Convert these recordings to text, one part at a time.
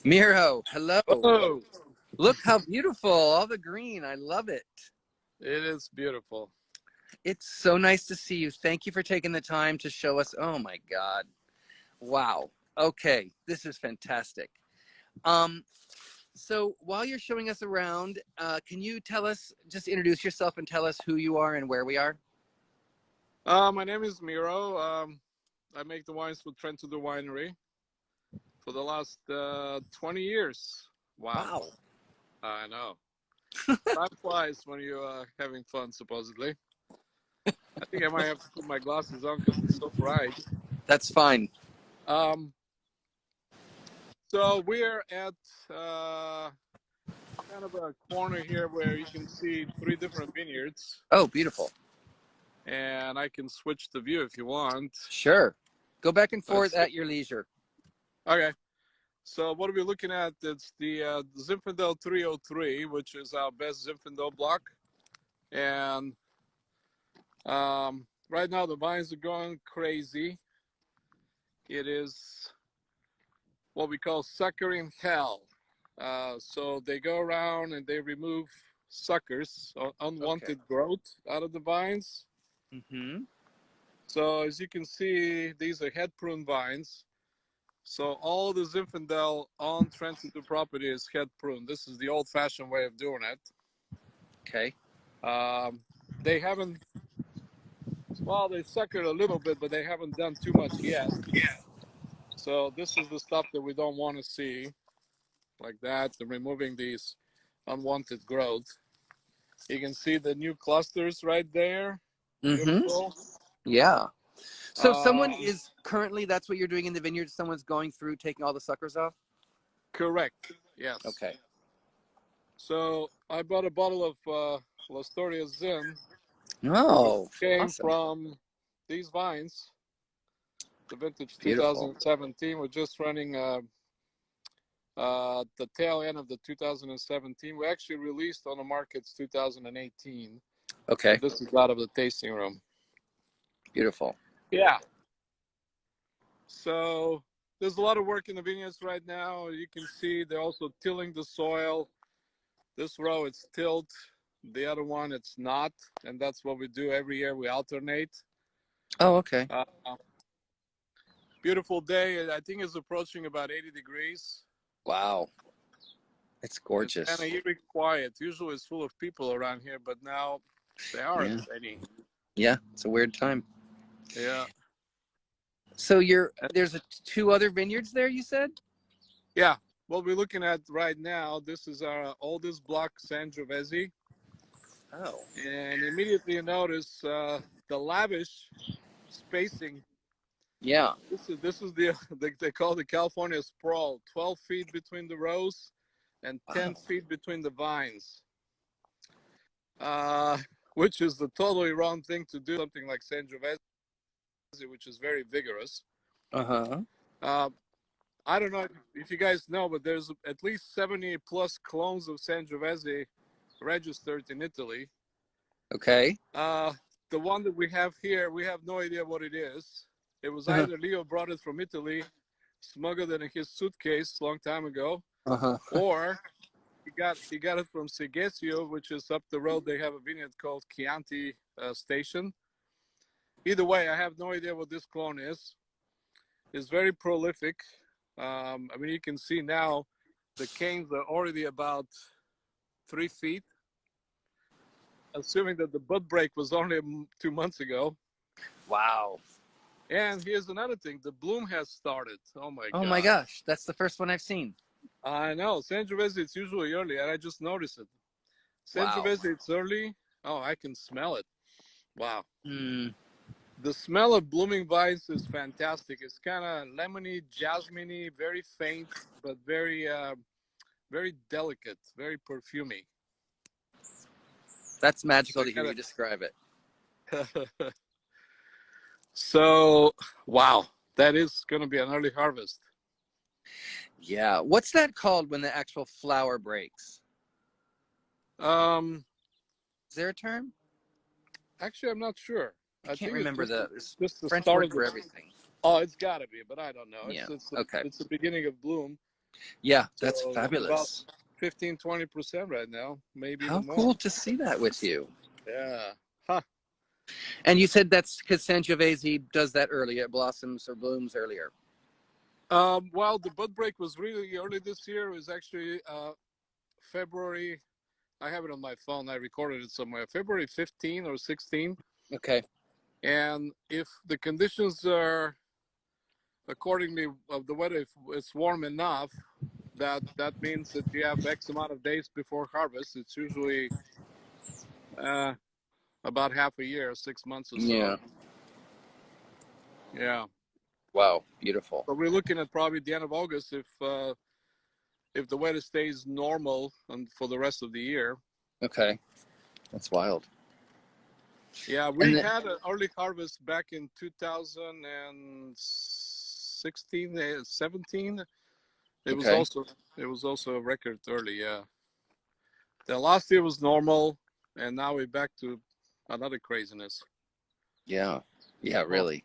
Miro, hello. Oh, Look how beautiful, all the green. I love it. it is beautiful. It's so nice to see you. Thank you for taking the time to show us. Oh my God. Wow. Okay, this is fantastic. Um, so while you're showing us around, can you just introduce yourself and tell us who you are and where we are? My name is Miro. I make the wines for Trentadue Winery for the last 20 years. Wow. Wow. I know. Time flies when you're having fun, supposedly. I think I might have to put my glasses on because it's so bright. That's fine. So we're at kind of a corner here where you can see 3 different vineyards. Oh, beautiful. And I can switch the view if you want. Sure. Go back and forth at your leisure. Okay. So what are we looking at? It's the Zinfandel 303, which is our best Zinfandel block. And right now the vines are going crazy. It is what we call suckering hell. So they go around and they remove suckers, or unwanted growth out of the vines. Mm-hmm. So as you can see, these are head prune vines. So all the Zinfandel on Trentadue property is head prune. This is the old-fashioned way of doing it. Okay. They haven't, well, they suckered a little bit, but they haven't done too much yet. So this is the stuff that we don't want to see, like that, and removing these unwanted growth. You can see the new clusters right there. Beautiful. Yeah. So someone is currently, that's what you're doing in the vineyard, someone's going through taking all the suckers off? Correct. Yes. Okay. So I bought a bottle of L'Astoria Zin. Oh, came awesome. from these vines. The vintage Beautiful. 2017. We're just running the tail end of the 2017. We actually released on the markets 2018. Okay. So this is out of the tasting room. Beautiful. Yeah. So there's a lot of work in the vineyards right now. You can see they're also tilling the soil. This row it's tilled. The other one it's not. And that's what we do every year. We alternate. Oh, okay. Beautiful day. I think it's approaching about 80 degrees. Wow. It's gorgeous. It's kind of eerie quiet. Usually it's full of people around here, but now they aren't any. Yeah, it's a weird time. Yeah. So there's 2 other vineyards there, you said? Yeah. What we're looking at right now, this is our oldest block, Sangiovese. Oh. And immediately you notice the lavish spacing. Yeah. This is they call the California Sprawl, 12 feet between the rows and 10 feet between the vines. Which is the totally wrong thing to do, something like Sangiovese, which is very vigorous. I don't know if you guys know, but there's at least 70 plus clones of Sangiovese registered in Italy. Okay. The one that we have here, we have no idea what it is. It was either Leo brought it from Italy, smuggled it in his suitcase a long time ago, or he got it from Segesio, which is up the road. They have a vineyard called Chianti Station. Either way, I have no idea what this clone is. It's very prolific. I mean, you can see now the canes are already about 3 feet, assuming that the bud break was only 2 months ago. Wow. And here's another thing. The bloom has started. Oh, my God. Oh, my gosh. That's the first one I've seen. I know. Sangiovese, it's usually early, and I just noticed it. Sangiovese, it's early. Oh, I can smell it. Wow. The smell of blooming vines is fantastic. It's kind of lemony, jasmine-y, very faint, but very, very delicate, very perfumey. That's magical to hear you describe it. So, wow, that is going to be an early harvest. Yeah. What's that called when the actual flower breaks? Is there a term? Actually, I'm not sure. I can't remember just the French start word for everything. Oh, it's got to be, but I don't know. Yeah. It's the beginning of bloom. Yeah, So that's about fabulous. 15-20% right now, maybe How even more. cool to see that with you. Yeah. Huh. And you said that's because Sangiovese does that early. It blossoms or blooms earlier. Well, the bud break was really early this year. It was actually February. I have it on my phone. I recorded it somewhere. February 15 or 16. Okay. And if the conditions are accordingly of the weather, if it's warm enough, that means that you have X amount of days before harvest. It's usually about half a year, 6 months or so. Yeah. Yeah. Wow. Beautiful. So we're looking at probably the end of August if the weather stays normal and for the rest of the year. Okay. That's wild. Yeah, we had an early harvest back in 2016, 17. It was also a record early. Yeah. The last year was normal, and now we're back to another craziness. Yeah. Yeah, really.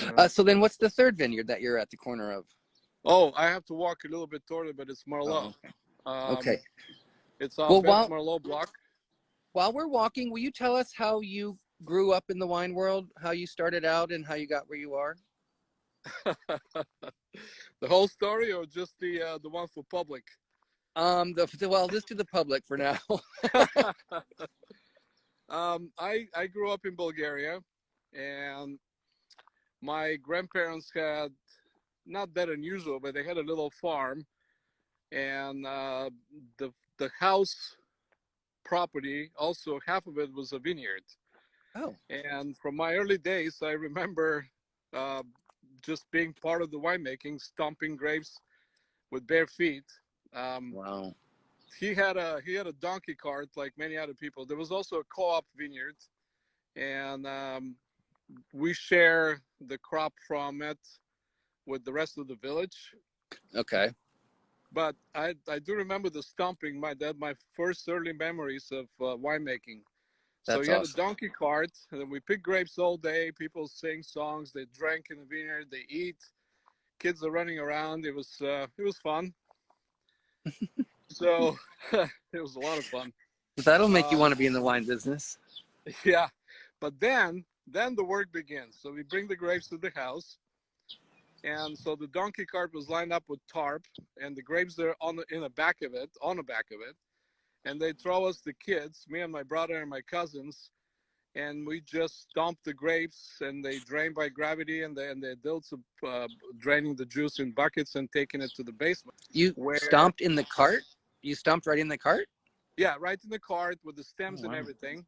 Yeah. So then what's the third vineyard that you're at the corner of? Oh, I have to walk a little bit toward it, but it's Merlot. Okay. It's our Well, best Merlot block. While we're walking, will you tell us how you grew up in the wine world, how you started out, and how you got where you are? The whole story, or just the one for public? Well, just to the public for now. I grew up in Bulgaria, and my grandparents had, not that unusual, but they had a little farm, and the house property, also half of it was a vineyard. Oh. And from my early days, I remember just being part of the winemaking, stomping grapes with bare feet. Wow. He had a donkey cart like many other people. There was also a co-op vineyard, and we share the crop from it with the rest of the village. Okay. But I do remember the stomping. My first early memories of winemaking. So you had a donkey cart, and then we pick grapes all day. People sing songs. They drank in the vineyard. They eat. Kids are running around. It was fun. So it was a lot of fun. That'll make you want to be in the wine business. Yeah, but then the work begins. So we bring the grapes to the house, and so the donkey cart was lined up with tarp, and the grapes are on the back of it, and they throw us the kids, me and my brother and my cousins, and we just stomp the grapes, and they drain by gravity, and the adults are draining the juice in buckets and taking it to the basement. You stomped in the cart? You stomped right in the cart? Yeah, right in the cart with the stems and everything.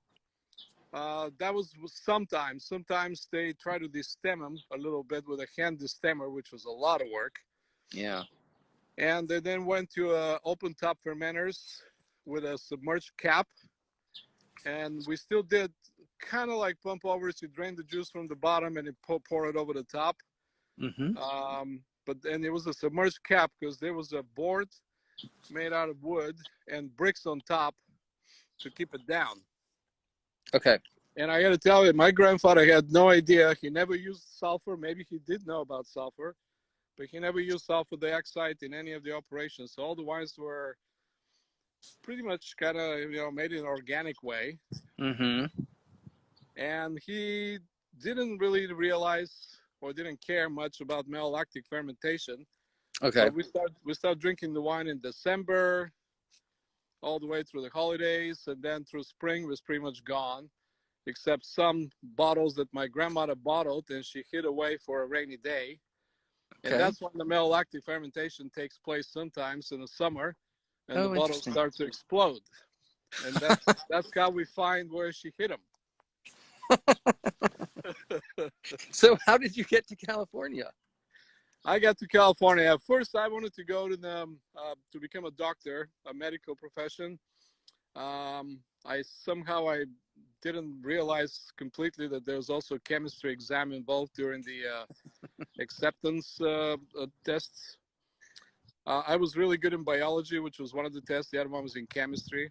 That was sometimes. Sometimes they try to destem them a little bit with a hand destemmer, which was a lot of work. Yeah. And they then went to open top fermenters with a submerged cap. And we still did kind of like pump overs. You drain the juice from the bottom and you pour it over the top. Mm-hmm. But then it was a submerged cap because there was a board made out of wood and bricks on top to keep it down. Okay. And I got to tell you, my grandfather had no idea. He never used sulfur. Maybe he did know about sulfur, but he never used sulfur dioxide in any of the operations. So all the wines were pretty much kind of, made in an organic way. Mm-hmm. And he didn't really realize or didn't care much about malolactic fermentation. Okay. So we start drinking the wine in December, all the way through the holidays, and then through spring was pretty much gone, except some bottles that my grandmother bottled and she hid away for a rainy day. Okay. And that's when the malolactic fermentation takes place sometimes in the summer, and the bottles start to explode. And that's how we find where she hid them. So how did you get to California? I got to California. First, I wanted to go to become a doctor, a medical profession. I didn't realize completely that there was also a chemistry exam involved during the acceptance tests. I was really good in biology, which was one of the tests. The other one was in chemistry.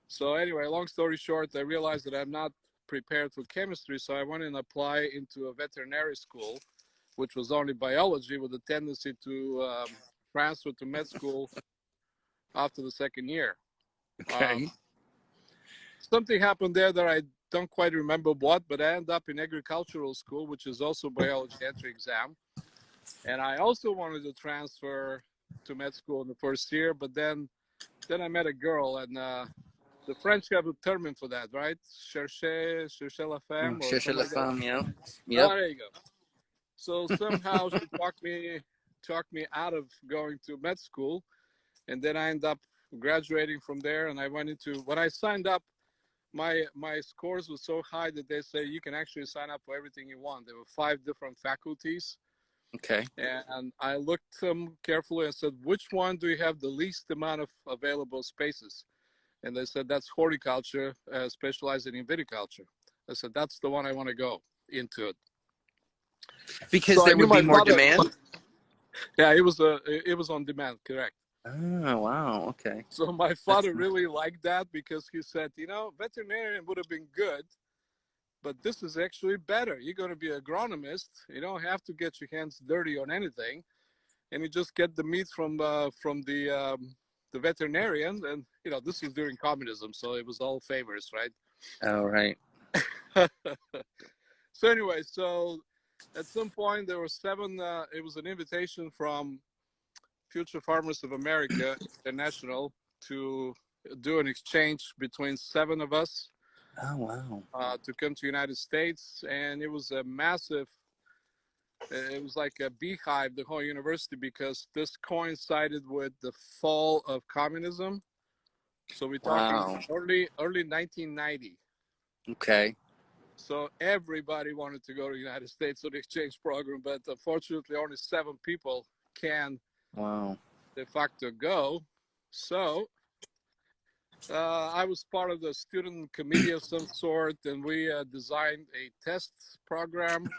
So anyway, long story short, I realized that I'm not prepared for chemistry, so I went and applied into a veterinary school, which was only biology with a tendency to transfer to med school after the second year. Okay. Something happened there that I don't quite remember what, but I ended up in agricultural school, which is also biology entry exam. And I also wanted to transfer to med school in the first year, but then I met a girl, and the French have a term for that, right? Chercher la femme, or Chercher something la like that. femme, yeah. Yep. Oh, there you go. So somehow she talked me out of going to med school, and then I ended up graduating from there. And I went into, when I signed up, my scores were so high that they say you can actually sign up for everything you want. There were 5 different faculties. Okay. And I looked them carefully and said, which one do you have the least amount of available spaces? And they said, that's horticulture, specializing in viticulture. I said, that's the one I want to go into it. Because so there would be more demand? Yeah, it was on demand, correct. Oh, wow, okay. So my father really liked that, because he said, veterinarian would have been good, but this is actually better. You're going to be an agronomist. You don't have to get your hands dirty on anything, and you just get the meat from the veterinarian. And this was during communism, so it was all favors, right? Oh, right. So anyway, so at some point there were 7. It was an invitation from Future Farmers of America International to do an exchange between 7 of us. Oh, wow. To come to United States. And it was a massive, it was like a beehive, the whole university, because this coincided with the fall of communism. So we're talking early 1990. Okay. So everybody wanted to go to the United States on the exchange program, but unfortunately only 7 people can de facto go. So I was part of the student committee of some sort, and we designed a test program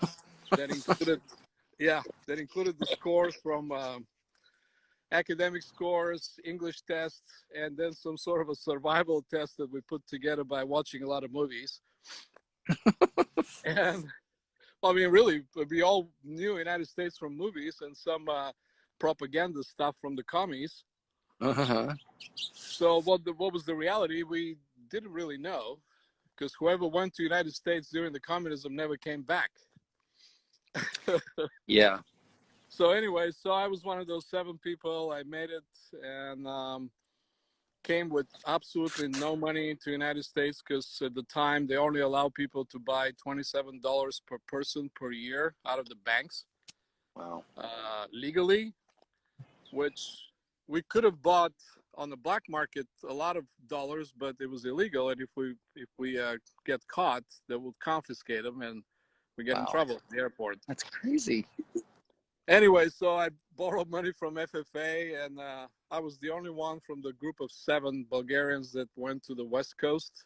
that included, the scores from academic scores, English tests, and then some sort of a survival test that we put together by watching a lot of movies. And I mean, really, we all knew United States from movies and some propaganda stuff from the commies. So what was the reality? We didn't really know, because whoever went to United States during the communism never came back. Yeah. So anyway, so I was one of those 7 people. I made it, and came with absolutely no money to United States, because at the time they only allow people to buy $27 per person per year out of the banks. Wow. Legally, which we could have bought on the black market a lot of dollars, but it was illegal. And if we get caught, they will confiscate them, and we get in trouble at the airport. That's crazy. Anyway, so I borrowed money from FFA, and I was the only one from the group of 7 Bulgarians that went to the West Coast.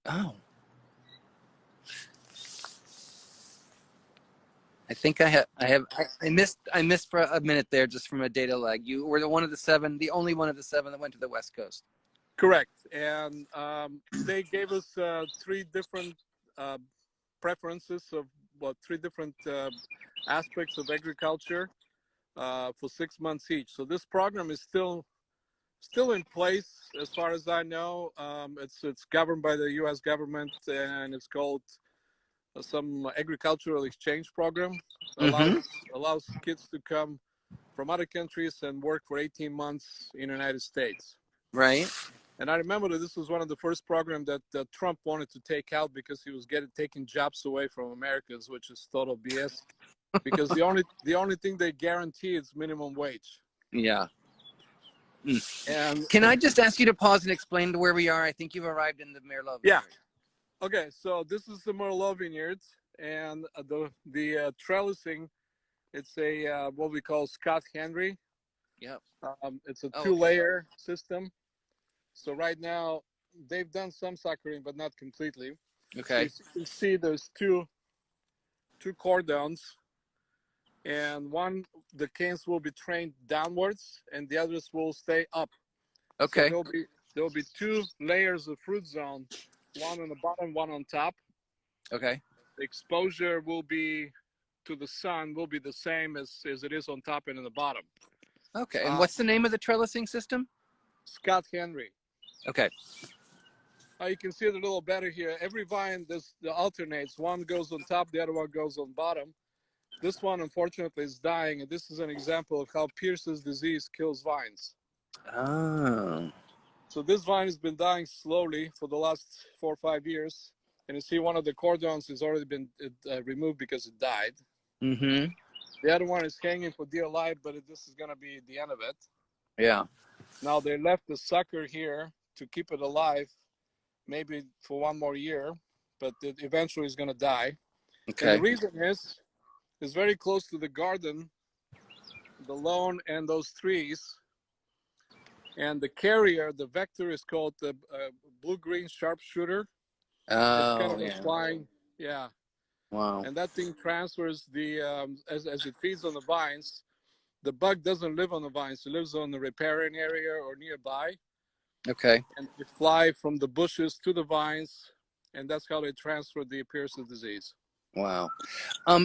Oh. I think I missed for a minute there, just from a data lag. You were the only one of the 7 that went to the West Coast. Correct. And they gave us 3 different preferences of 3 different aspects of agriculture for 6 months each. So this program is still in place, as far as I know. It's governed by the U.S. government, and it's called some agricultural exchange program. Allows kids to come from other countries and work for 18 months in the United States. Right. And I remember that this was one of the first programs that Trump wanted to take out, because he was taking jobs away from Americans, which is total BS. Because the only thing they guarantee is minimum wage. Yeah. And can I just ask you to pause and explain to where we are? I think you've arrived in the Miro Vineyard. Yeah. Okay, so this is the Miro Vineyards, and the trellising. It's a what we call Scott Henry. Yep. It's a 2-layer system. So right now they've done some suckering, but not completely. Okay. So you can see there's two cordons, and the canes will be trained downwards, and the others will stay up. Okay. So there'll be 2 layers of fruit zone, one on the bottom, one on top. Okay. The exposure will be to the sun will be the same as it is on top and in the bottom. Okay. And what's the name of the trellising system? Scott Henry. Okay. You can see it a little better here. Every vine alternates. One goes on top, the other one goes on bottom. This one, unfortunately, is dying, and this is an example of how Pierce's disease kills vines. Oh. So this vine has been dying slowly for the last 4 or 5 years, and you see one of the cordons has already been removed because it died. Mm-hmm. The other one is hanging for dear life, but this is going to be the end of it. Yeah. Now they left the sucker here to keep it alive, maybe for 1 more year, but it eventually is going to die. Okay. And the reason is it's very close to the garden, the lawn, and those trees. And the carrier, the vector, is called the Bluegreen Sharpshooter. It's kind of a flying, yeah. Wow. And that thing transfers the as it feeds on the vines. The bug doesn't live on the vines; it lives on the riparian area or nearby. Okay. And they fly from the bushes to the vines, and that's how they transfer the Pierce's disease. Wow.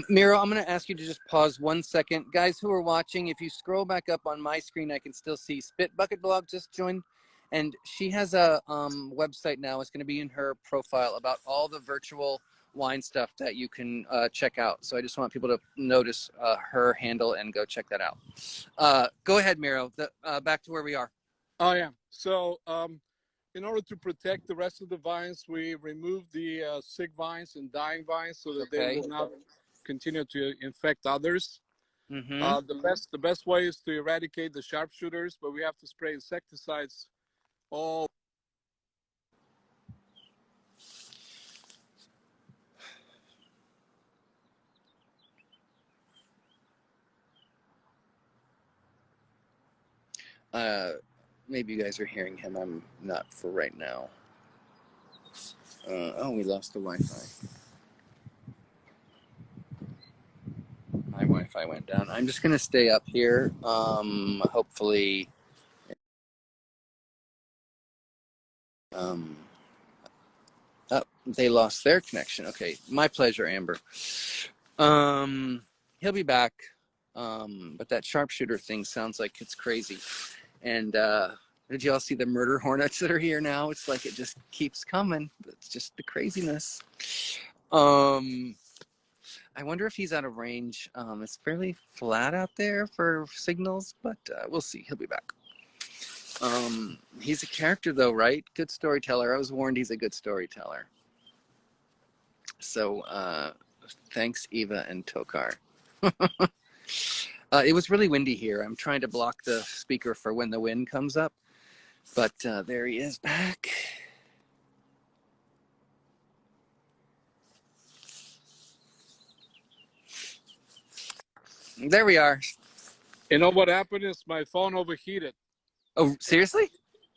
Miro, I'm going to ask you to just pause 1 second. Guys who are watching, if you scroll back up on my screen, I can still see Spit Bucket Blog just joined. And she has a website now. It's going to be in her profile about all the virtual wine stuff that you can check out. So I just want people to notice her handle and go check that out. Go ahead, Miro. Back to where we are. Oh, yeah. So in order to protect the rest of the vines, we remove the sick vines and dying vines so that they will not continue to infect others. Mm-hmm. The best way is to eradicate the sharpshooters, but we have to spray insecticides all. Maybe you guys are hearing him. I'm not for right now. Oh, we lost the Wi-Fi. My Wi-Fi went down. I'm just going to stay up here. Hopefully... Oh, they lost their connection. Okay, my pleasure, Amber. He'll be back. But that sharpshooter thing sounds like it's crazy. And did y'all see the murder hornets that are here now? It's like it just keeps coming. It's just the craziness. I wonder if he's out of range. It's fairly flat out there for signals, but we'll see. He'll be back. He's a character though, right? Good storyteller. I was warned he's a good storyteller. So thanks, Eva and Tokar. It was really windy here. I'm trying to block the speaker for when the wind comes up, but there he is back. There we are. You know what happened is my phone overheated. Oh, seriously?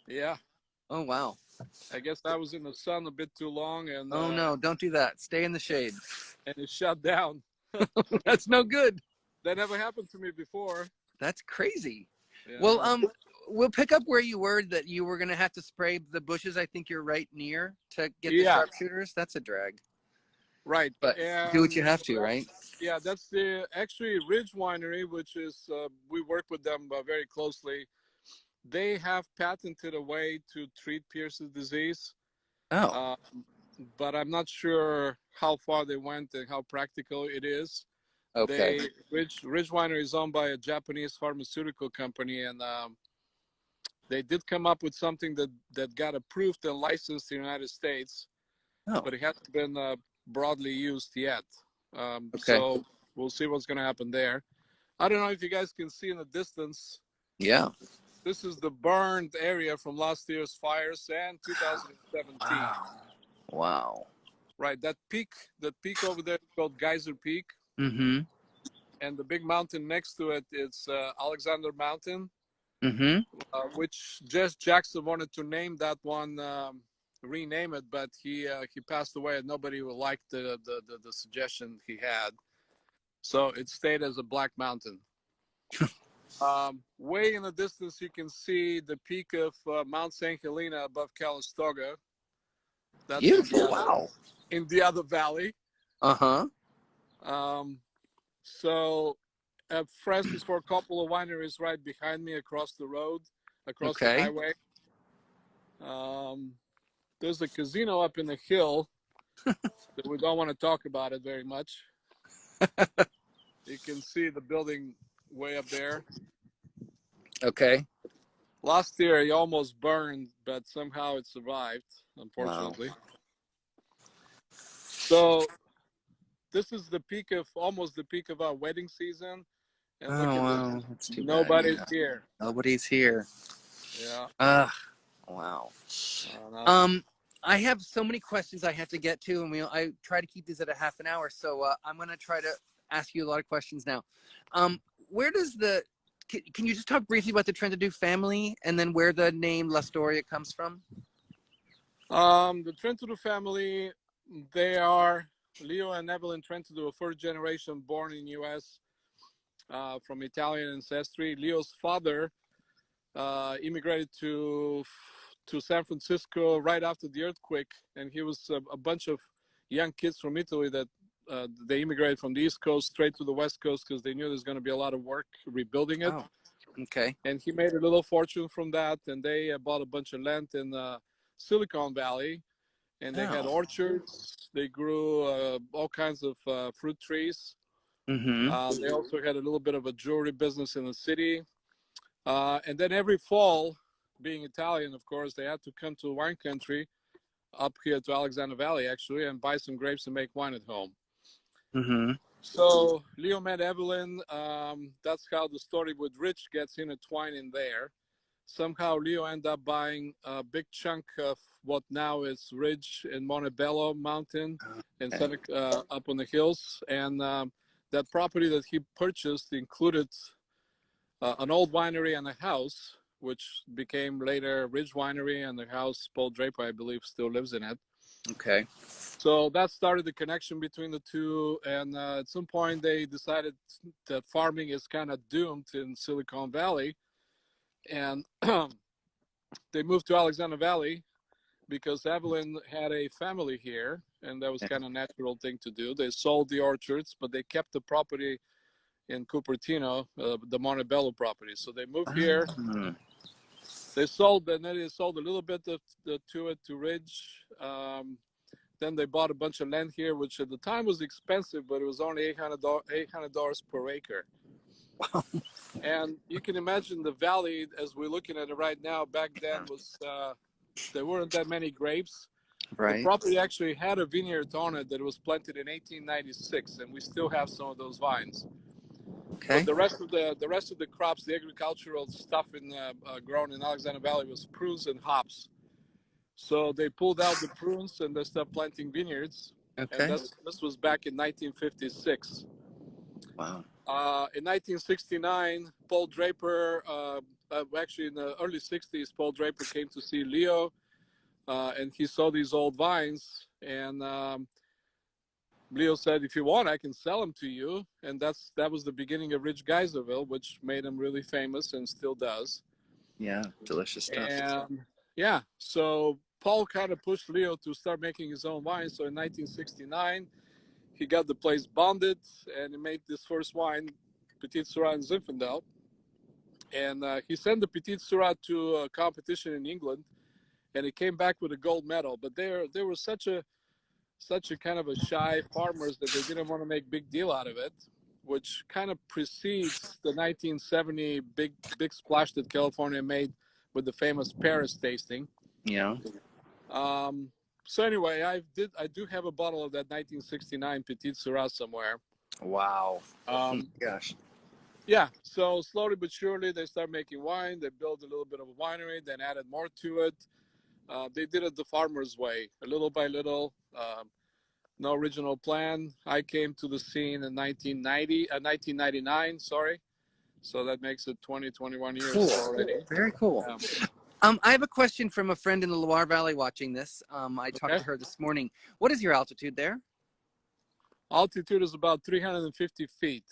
Yeah. Oh, wow. I guess I was in the sun a bit too long, and oh no, don't do that. Stay in the shade. And it shut down. That's no good. That never happened to me before. That's crazy. Yeah. Well, we'll pick up where you were, that you were going to have to spray the bushes. I think you're right near to get the sharpshooters. That's a drag. Right. But do what you have to, right? Yeah, that's the actually Ridge Winery, which is, we work with them very closely. They have patented a way to treat Pierce's disease. Oh. But I'm not sure how far they went and how practical it is. Okay. Ridge Winery is owned by a Japanese pharmaceutical company, and they did come up with something that got approved and licensed in the United States, but it hasn't been broadly used yet. So we'll see what's going to happen there. I don't know if you guys can see in the distance. Yeah. This is the burned area from last year's fires and 2017. Wow. Right, that peak over there is called Geyser Peak. Mm-hmm. And the big mountain next to it is Alexander Mountain. Mm-hmm. Which Jess Jackson wanted to name that one, rename it, but he passed away and nobody would like the suggestion he had. So it stayed as a Black Mountain. Way in the distance, you can see the peak of Mount St. Helena above Calistoga. That's beautiful. In the other valley. Uh-huh. So Francis for a couple of wineries right behind me across the road, across the Okay. highway. There's a casino up in the hill that we don't want to talk about it very much. You can see the building way up there. Okay. Last year, he almost burned, but somehow it survived, unfortunately. Wow. So this is the peak of, almost the peak of our wedding season. And look at wow. this. That's too Nobody's bad. here. Nobody's here. Yeah. Wow. No. I have so many questions I have to get to, and I try to keep these at a half an hour. So I'm going to try to ask you a lot of questions now. Where does can you just talk briefly about the Trentadue family and then where the name La Storia comes from? The Trentadue family, they are Leo and Evelyn Trentadue, a first generation born in U.S. From Italian ancestry. Leo's father immigrated to San Francisco right after the earthquake, and he was a bunch of young kids from Italy that they immigrated from the East Coast straight to the West Coast because they knew there's going to be a lot of work rebuilding it. Oh, okay. And he made a little fortune from that, and they bought a bunch of land in Silicon Valley, and they had orchards. They grew all kinds of fruit trees. Mm-hmm. They also had a little bit of a jewelry business in the city. And then every fall, being Italian, of course, they had to come to wine country up here to Alexander Valley, actually, and buy some grapes and make wine at home. Mm-hmm. So Leo met Evelyn. That's how the story with Rich gets intertwined in there. Somehow Leo ended up buying a big chunk of what now is Ridge in Montebello Mountain and up on the hills. And that property that he purchased included an old winery and a house, which became later Ridge Winery, and the house Paul Draper, I believe, still lives in it. Okay. So that started the connection between the two. And at some point, they decided that farming is kind of doomed in Silicon Valley. And they moved to Alexander Valley because Evelyn had a family here, and that was kind of a natural thing to do. They sold the orchards, but they kept the property in Cupertino, the Montebello property. So they moved here. They sold, and then they sold a little bit to it to Ridge. Then they bought a bunch of land here, which at the time was expensive, but it was only $800 per acre. Wow. And you can imagine the valley as we're looking at it right now. Back then was there weren't that many grapes. Right. The property actually had a vineyard on it that was planted in 1896, and we still have some of those vines. Okay. But the rest of the crops, the agricultural stuff grown in Alexander Valley was prunes and hops. So they pulled out the prunes and they started planting vineyards. Okay. And this was back in 1956. Wow. In 1969, Paul Draper, actually in the early 60s, Paul Draper came to see Leo, and he saw these old vines, and Leo said, if you want, I can sell them to you. And that was the beginning of Rich Geyserville, which made him really famous and still does. Yeah, delicious stuff. And yeah, so Paul kind of pushed Leo to start making his own wine. So in 1969, he got the place bonded, and he made this first wine, Petit Syrah and Zinfandel. And he sent the Petit Syrah to a competition in England, and he came back with a gold medal. But they were such a kind of a shy farmers that they didn't want to make big deal out of it, which kind of precedes the 1970 big splash that California made with the famous Paris tasting. Yeah. So anyway, I do have a bottle of that 1969 Petit Syrah somewhere. Wow. Gosh. Yeah. So slowly but surely they start making wine. They built a little bit of a winery, then added more to it. They did it the farmer's way, a little by little. No original plan. I came to the scene in 1999. Sorry. So that makes it 21 years already. Very cool. I have a question from a friend in the Loire Valley watching this. I talked to her this morning. What is your altitude there? Altitude is about 350 feet.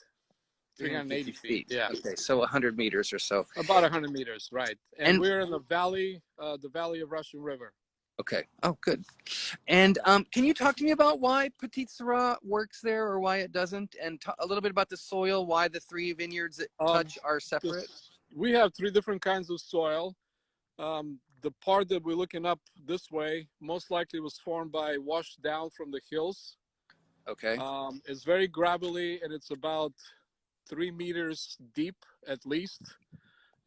380 feet. Yeah. Okay, so 100 meters or so. About 100 meters, right. And we're in the valley of Russian River. Okay. Oh, good. And can you talk to me about why Petite Sirah works there or why it doesn't? And a little bit about the soil, why the three vineyards that touch are separate? We have 3 different kinds of soil. The part that we're looking up this way most likely was formed by wash down from the hills. Okay. It's very gravelly, and it's about 3 meters deep at least.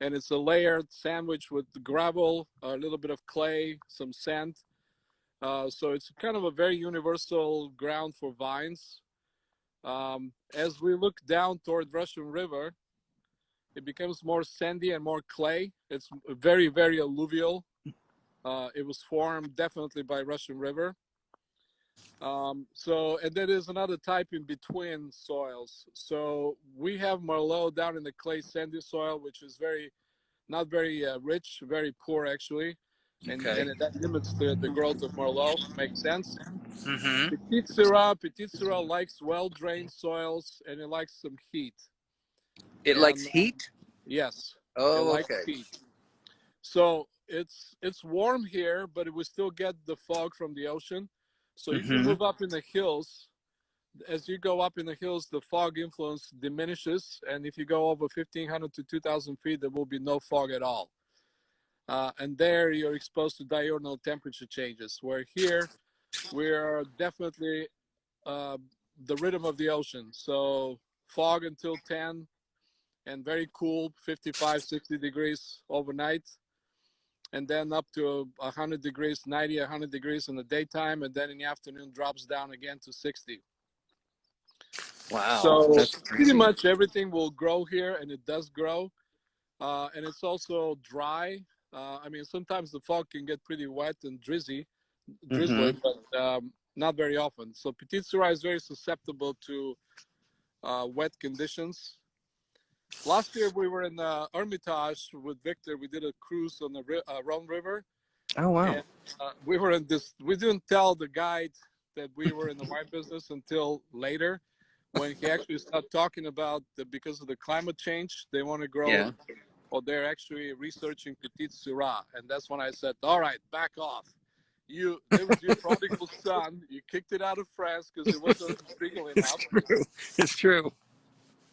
And it's a layered sandwich with gravel, a little bit of clay, some sand. So it's kind of a very universal ground for vines. As we look down toward Russian River, it becomes more sandy and more clay. It's very, very alluvial. It was formed definitely by Russian River. And there is another type in between soils. So we have Merlot down in the clay sandy soil, which is not very rich, very poor actually. And that limits the growth of Merlot. Makes sense. Mm-hmm. Petite Sirah likes well-drained soils, and it likes some heat. It likes heat? Yes. Oh, it likes heat. So it's warm here, but we still get the fog from the ocean. So if you move up in the hills, as you go up in the hills, the fog influence diminishes. And if you go over 1,500 to 2,000 feet, there will be no fog at all. And there you're exposed to diurnal temperature changes, where here we're definitely the rhythm of the ocean. So fog until 10 and very cool, 55, 60 degrees overnight. And then up to 100 degrees, 90, 100 degrees in the daytime. And then in the afternoon drops down again to 60. Wow. So pretty much everything will grow here, and it does grow. And it's also dry. I mean, sometimes the fog can get pretty wet and drizzly, but not very often. So Petite Sirah is very susceptible to wet conditions. Last year we were in Hermitage with Victor. We did a cruise on the Rhone River. Oh wow! And, we were in this. We didn't tell the guide that we were in the wine business until later, when he actually started talking about because of the climate change, they want to grow, or they're actually researching Petite Sirah, and that's when I said, "All right, back off. There was your prodigal son. You kicked it out of France because it wasn't legal enough. It's true.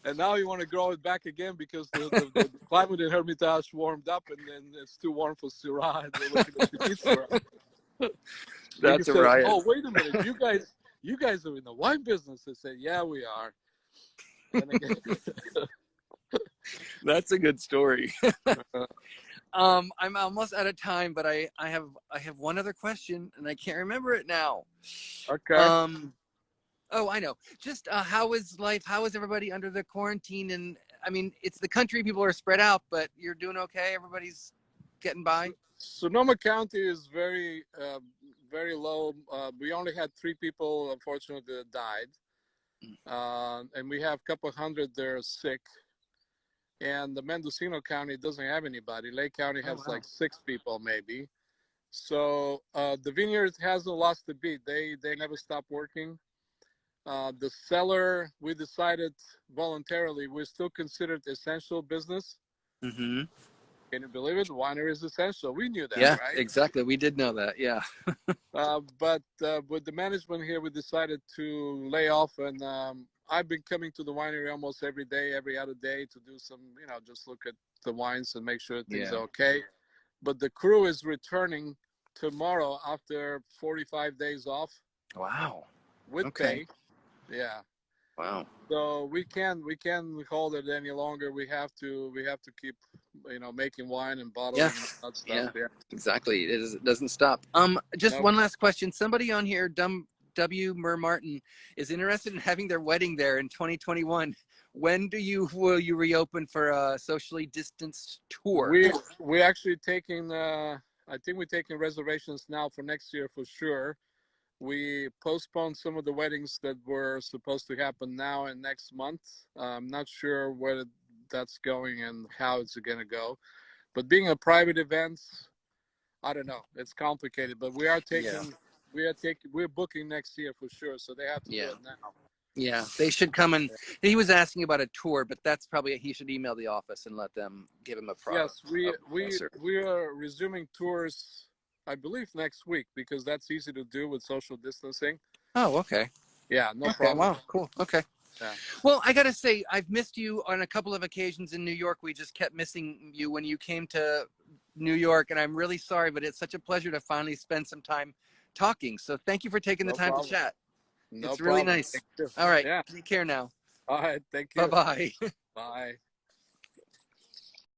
And now you want to grow it back again because the climate in Hermitage warmed up, and then it's too warm for Syrah, and they're looking at Petite Sirah." That's a riot. Oh, wait a minute, you guys are in the wine business. I said, "Yeah, we are." And again, that's a good story. I'm almost out of time, but I have one other question, and I can't remember it now. Okay. Oh, I know. Just how is life? How is everybody under the quarantine? And I mean, it's the country. People are spread out, but you're doing okay. Everybody's getting by. Sonoma County is very, very low. We only had 3 people, unfortunately, that died. And we have a couple hundred that are sick. And the Mendocino County doesn't have anybody. Lake County has like 6 people, maybe. So the Vineyard hasn't lost a beat. They never stop working. The cellar, we decided voluntarily, we're still considered essential business. Mm-hmm. Can you believe it? Winery is essential. We knew that, yeah, right? Yeah, exactly. We did know that, yeah. But with the management here, we decided to lay off. And I've been coming to the winery almost every day, every other day, to do some, just look at the wines and make sure things are okay. But the crew is returning tomorrow after 45 days off. Wow. With pay. Yeah. Wow. So we can't hold it any longer. We have to keep, making wine and bottling and that stuff. Yeah. Exactly. It doesn't stop. Just one last question. Somebody on here, W. Martin, is interested in having their wedding there in 2021. When will you reopen for a socially distanced tour? We actually taking I think we're taking reservations now for next year for sure. We postponed some of the weddings that were supposed to happen now and next month. I'm not sure where that's going and how it's going to go. But being a private event, I don't know. It's complicated. But we're booking next year for sure. So they have to do it now. Yeah, they should come and he was asking about a tour, but that's probably he should email the office and let them give him a product. Yes, we are resuming tours I believe next week, because that's easy to do with social distancing. Oh, okay. Yeah, no Okay, problem. wow, cool. Okay. Yeah. Well, I got to say, I've missed you on a couple of occasions in New York. We just kept missing you when you came to New York, and I'm really sorry, but it's such a pleasure to finally spend some time talking. So thank you for taking the time to chat. No It's really problem. nice. Thank you. All right. Yeah. Take care now. All right. Thank you. Bye-bye. Bye.